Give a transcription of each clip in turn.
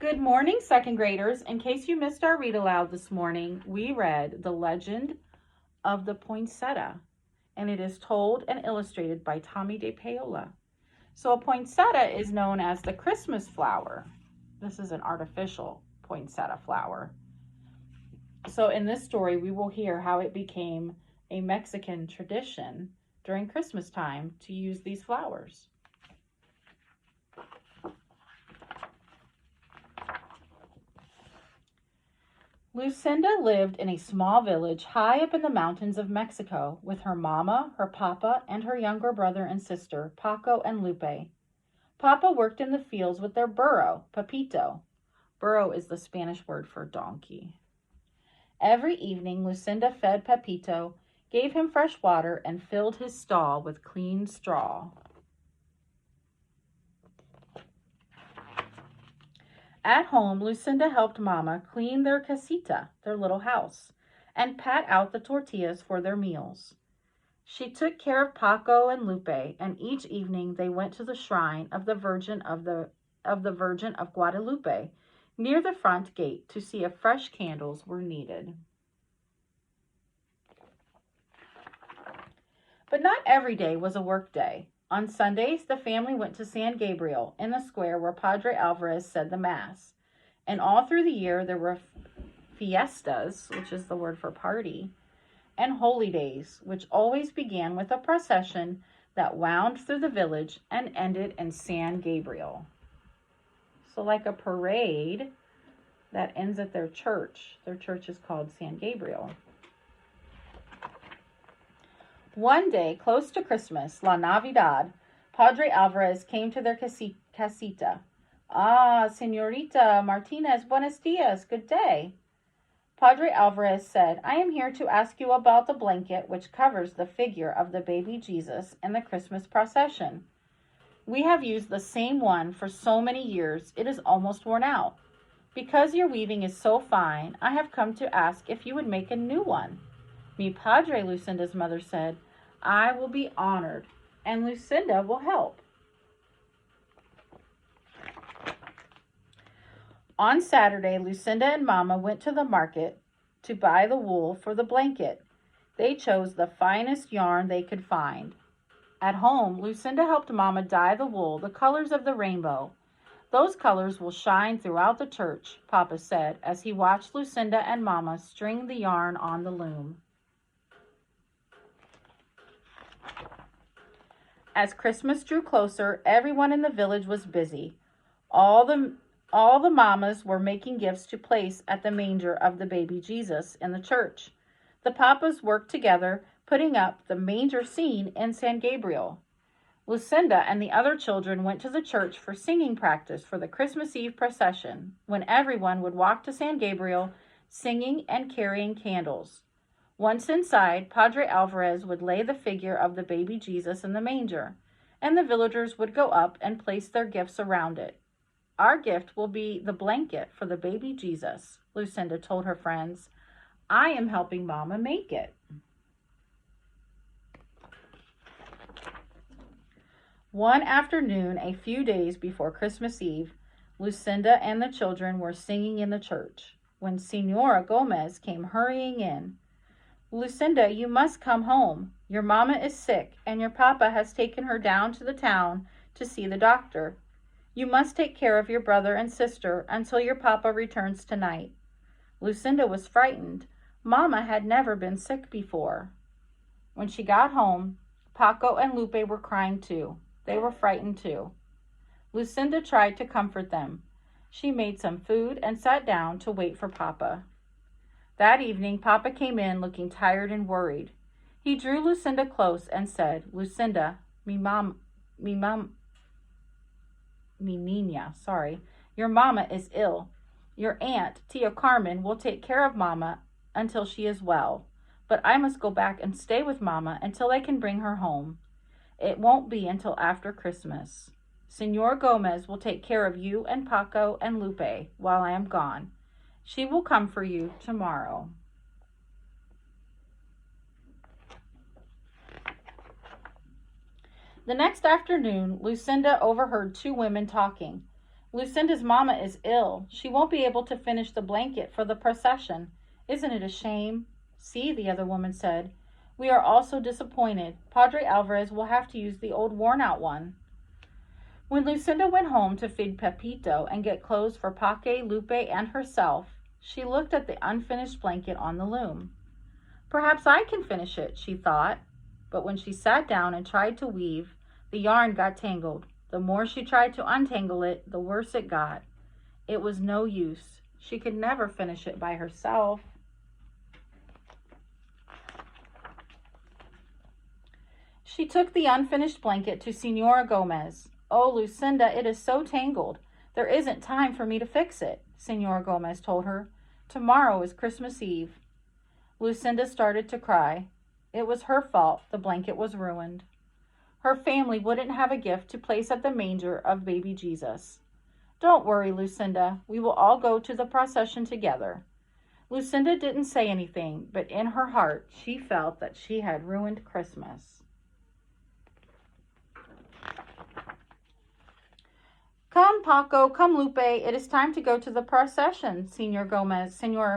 Good morning, second graders. In case you missed our read aloud this morning, we read The Legend of the Poinsettia, and it is told and illustrated by Tomie dePaola. So a poinsettia is known as the Christmas flower. This is an artificial poinsettia flower. So in this story, we will hear how it became a Mexican tradition during Christmas time to use these flowers. Lucinda lived in a small village high up in the mountains of Mexico with her mama, her papa, and her younger brother and sister, Paco and Lupe. Papa worked in the fields with their burro, Pepito. Burro is the Spanish word for donkey. Every evening, Lucinda fed Pepito, gave him fresh water, and filled his stall with clean straw. At home, Lucinda helped Mama clean their casita, their little house, and pat out the tortillas for their meals. She took care of Paco and Lupe, and each evening they went to the shrine of the Virgin of Guadalupe near the front gate to see if fresh candles were needed. But not every day was a work day. On Sundays, the family went to San Gabriel in the square where Padre Alvarez said the Mass. And all through the year, there were fiestas, which is the word for party, and holy days, which always began with a procession that wound through the village and ended in San Gabriel. So like a parade that ends at their church. Their church is called San Gabriel. One day, close to Christmas, La Navidad, Padre Alvarez came to their casita. Ah, Señorita Martinez, buenos dias, good day. Padre Alvarez said, I am here to ask you about the blanket which covers the figure of the baby Jesus in the Christmas procession. We have used the same one for so many years, it is almost worn out. Because your weaving is so fine, I have come to ask if you would make a new one. Mi padre, Lucinda's mother said, I will be honored, and Lucinda will help. On Saturday, Lucinda and Mama went to the market to buy the wool for the blanket. They chose the finest yarn they could find. At home, Lucinda helped Mama dye the wool the colors of the rainbow. Those colors will shine throughout the church, Papa said, as he watched Lucinda and Mama string the yarn on the loom. As Christmas drew closer, everyone in the village was busy. All the mamas were making gifts to place at the manger of the baby Jesus in the church. The papas worked together, putting up the manger scene in San Gabriel. Lucinda and the other children went to the church for singing practice for the Christmas Eve procession, when everyone would walk to San Gabriel, singing and carrying candles. Once inside, Padre Alvarez would lay the figure of the baby Jesus in the manger, and the villagers would go up and place their gifts around it. Our gift will be the blanket for the baby Jesus, Lucinda told her friends. I am helping Mama make it. One afternoon, a few days before Christmas Eve, Lucinda and the children were singing in the church when Senora Gomez came hurrying in. Lucinda, you must come home. Your mama is sick, and your papa has taken her down to the town to see the doctor. You must take care of your brother and sister until your papa returns tonight. Lucinda was frightened. Mama had never been sick before. When she got home, Paco and Lupe were crying too. They were frightened too. Lucinda tried to comfort them. She made some food and sat down to wait for Papa. That evening, Papa came in looking tired and worried. He drew Lucinda close and said, Lucinda, mi niña, your mama is ill. Your aunt, Tia Carmen, will take care of Mama until she is well. But I must go back and stay with Mama until I can bring her home. It won't be until after Christmas. Senor Gomez will take care of you and Paco and Lupe while I am gone. She will come for you tomorrow. The next afternoon, Lucinda overheard two women talking. Lucinda's mama is ill. She won't be able to finish the blanket for the procession. Isn't it a shame? See, the other woman said. We are all so disappointed. Padre Alvarez will have to use the old worn-out one. When Lucinda went home to feed Pepito and get clothes for Paque, Lupe, and herself, she looked at the unfinished blanket on the loom. Perhaps I can finish it, she thought. But when she sat down and tried to weave, the yarn got tangled. The more she tried to untangle it, the worse it got. It was no use. She could never finish it by herself. She took the unfinished blanket to Senora Gomez. Oh, Lucinda, it is so tangled. There isn't time for me to fix it, Senora Gomez told her. Tomorrow is Christmas Eve. Lucinda started to cry. It was her fault. The blanket was ruined. Her family wouldn't have a gift to place at the manger of baby Jesus. Don't worry, Lucinda. We will all go to the procession together. Lucinda didn't say anything, but in her heart, she felt that she had ruined Christmas. Come, Paco, come, Lupe. It is time to go to the procession, Senora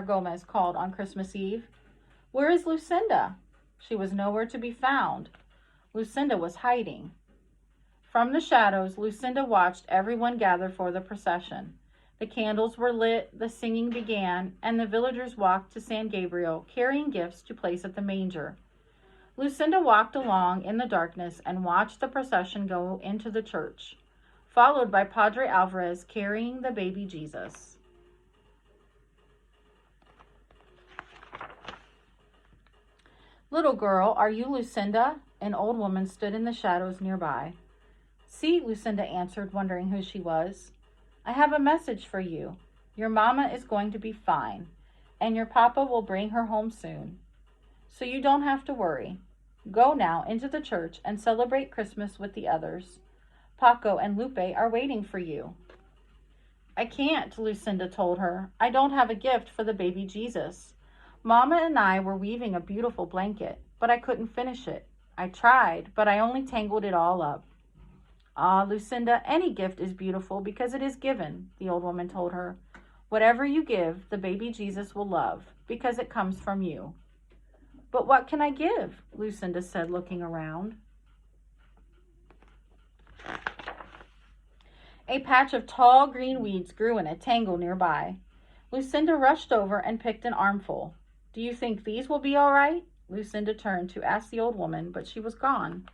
Gomez called on Christmas Eve. Where is Lucinda? She was nowhere to be found. Lucinda was hiding. From the shadows, Lucinda watched everyone gather for the procession. The candles were lit, the singing began, and the villagers walked to San Gabriel, carrying gifts to place at the manger. Lucinda walked along in the darkness and watched the procession go into the church, followed by Padre Alvarez carrying the baby Jesus. Little girl, are you Lucinda? An old woman stood in the shadows nearby. See, Lucinda answered, wondering who she was. I have a message for you. Your mama is going to be fine, and your papa will bring her home soon. So you don't have to worry. Go now into the church and celebrate Christmas with the others. Paco and Lupe are waiting for you. I can't, Lucinda told her. I don't have a gift for the baby Jesus. Mama and I were weaving a beautiful blanket, but I couldn't finish it. I tried, but I only tangled it all up. Ah, Lucinda, any gift is beautiful because it is given, the old woman told her. Whatever you give, the baby Jesus will love, because it comes from you. But what can I give? Lucinda said, looking around. A patch of tall green weeds grew in a tangle nearby. Lucinda rushed over and picked an armful. Do you think these will be all right? Lucinda turned to ask the old woman, but she was gone.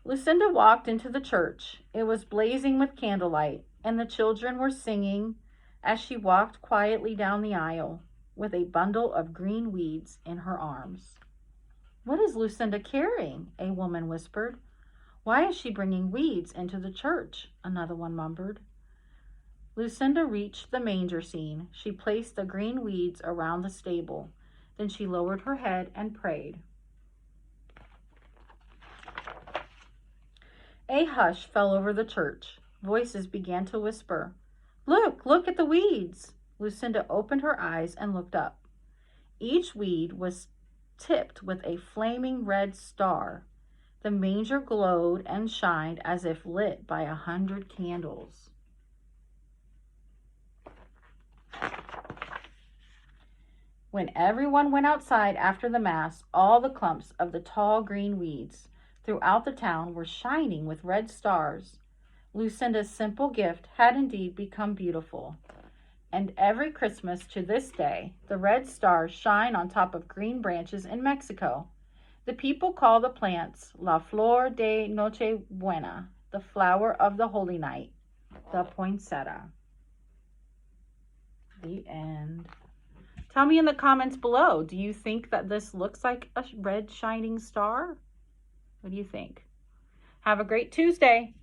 Lucinda walked into the church. It was blazing with candlelight, and the children were singing as she walked quietly down the aisle with a bundle of green weeds in her arms. What is Lucinda carrying? A woman whispered. Why is she bringing weeds into the church? Another one mumbled. Lucinda reached the manger scene. She placed the green weeds around the stable. Then she lowered her head and prayed. A hush fell over the church. Voices began to whisper. Look at the weeds. Lucinda opened her eyes and looked up. Each weed was tipped with a flaming red star. The manger glowed and shined as if lit by 100 candles. When everyone went outside after the Mass, all the clumps of the tall green weeds throughout the town were shining with red stars. Lucinda's simple gift had indeed become beautiful. And every Christmas to this day, the red stars shine on top of green branches in Mexico. The people call the plants La Flor de Nochebuena, the flower of the Holy Night, the poinsettia. The end. Tell me in the comments below, do you think that this looks like a red shining star? What do you think? Have a great Tuesday.